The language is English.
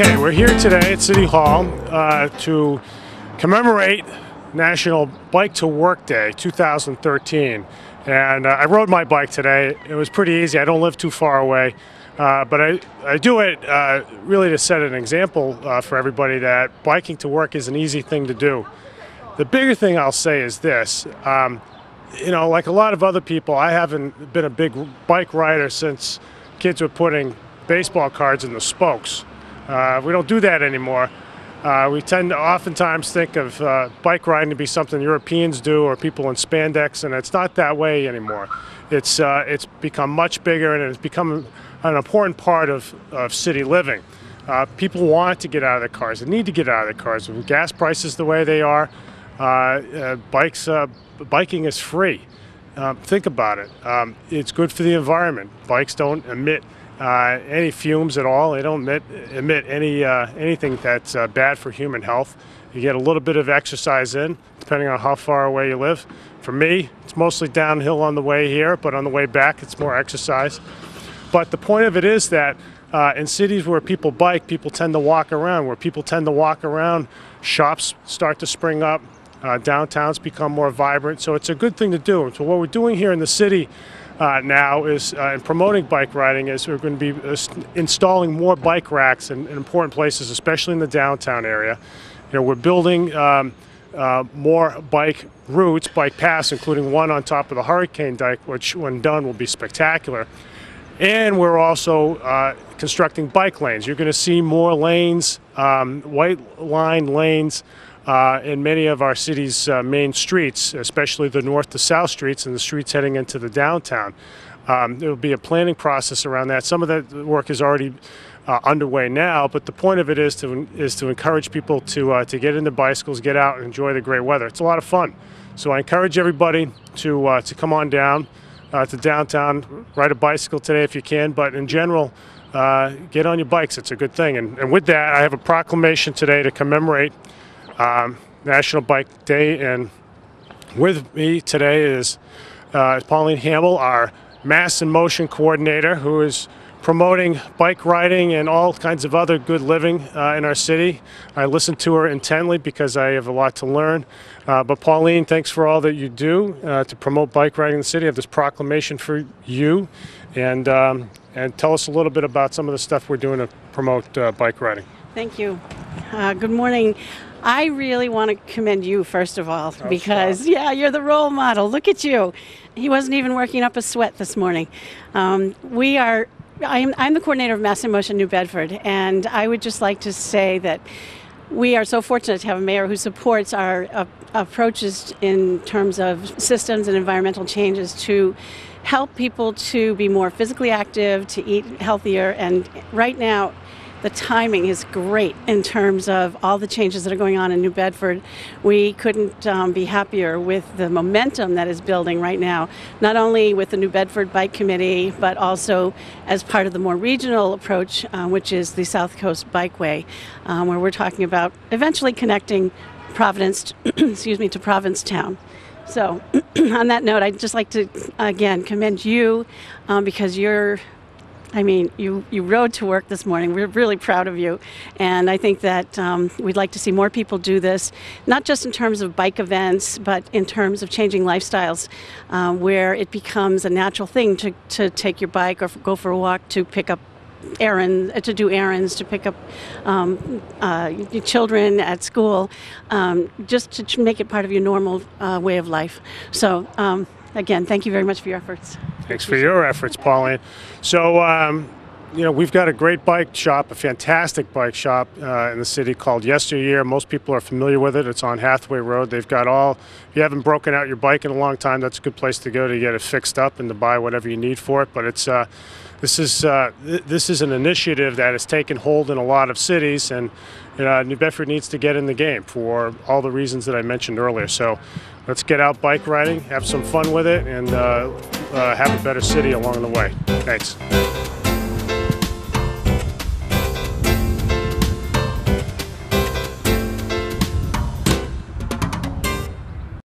Okay, we're here today at City Hall to commemorate National Bike to Work Day 2013. And I rode my bike today. It was pretty easy. I don't live too far away. But I do it really to set an example for everybody that biking to work is an easy thing to do. The bigger thing I'll say is this. Like a lot of other people, I haven't been a big bike rider since kids were putting baseball cards in the spokes. We don't do that anymore. We tend to oftentimes think of bike riding to be something Europeans do or people in spandex, and it's not that way anymore. It's become much bigger, and it's become an important part of city living. People want to get out of their cars. They need to get out of their cars. With gas prices the way they are, biking is free. Think about it. It's good for the environment. Bikes don't emit any fumes at all. They don't emit anything that's bad for human health. You get a little bit of exercise in, depending on how far away you live. For me, it's mostly downhill on the way here, but on the way back, it's more exercise. But the point of it is that in cities where people bike, people tend to walk around. Where people tend to walk around, shops start to spring up. Downtowns become more vibrant. So it's a good thing to do. So what we're doing here in the city now is, in promoting bike riding, is we're going to be installing more bike racks in important places, especially in the downtown area. We're building more bike routes, bike paths, including one on top of the Hurricane Dike, which when done will be spectacular. And we're also constructing bike lanes. You're going to see more lanes, white line lanes, in many of our city's main streets, especially the north to south streets and the streets heading into the downtown. There will be a planning process around that. Some of that work is already underway now, but the point of it is to encourage people to get into bicycles, get out and enjoy the great weather. It's a lot of fun. So I encourage everybody to come on down to downtown, ride a bicycle today if you can, but in general, get on your bikes. It's a good thing. And with that, I have a proclamation today to commemorate National Bike Day, and with me today is Pauline Hamill, our Mass and Motion Coordinator, who is promoting bike riding and all kinds of other good living in our city. I listen to her intently because I have a lot to learn. But Pauline, thanks for all that you do to promote bike riding in the city. I have this proclamation for you, and tell us a little bit about some of the stuff we're doing to promote bike riding. Thank you. Good morning. I really want to commend you, first of all, because, you're the role model. Look at you. He wasn't even working up a sweat this morning. I'm the coordinator of Mass and Motion New Bedford, and I would just like to say that we are so fortunate to have a mayor who supports our approaches in terms of systems and environmental changes to help people to be more physically active, to eat healthier, and right now, the timing is great in terms of all the changes that are going on in New Bedford. We couldn't be happier with the momentum that is building right now, not only with the New Bedford Bike Committee, but also as part of the more regional approach, which is the South Coast Bikeway, where we're talking about eventually connecting Providence, to Provincetown. So on that note, I'd just like to, again, commend you because you rode to work this morning. We're really proud of you. And I think that we'd like to see more people do this, not just in terms of bike events, but in terms of changing lifestyles, where it becomes a natural thing to take your bike or go for a walk to pick up errands, to do errands, to pick up your children at school, just to make it part of your normal way of life. So again, thank you very much for your efforts. Thanks for your efforts, Pauline. So, we've got a great bike shop, a fantastic bike shop in the city called Yesteryear. Most people are familiar with it. It's on Hathaway Road. They've got if you haven't broken out your bike in a long time, that's a good place to go to get it fixed up and to buy whatever you need for it. But this is an initiative that has taken hold in a lot of cities, and New Bedford needs to get in the game for all the reasons that I mentioned earlier. So let's get out bike riding, have some fun with it, and have a better city along the way. Thanks.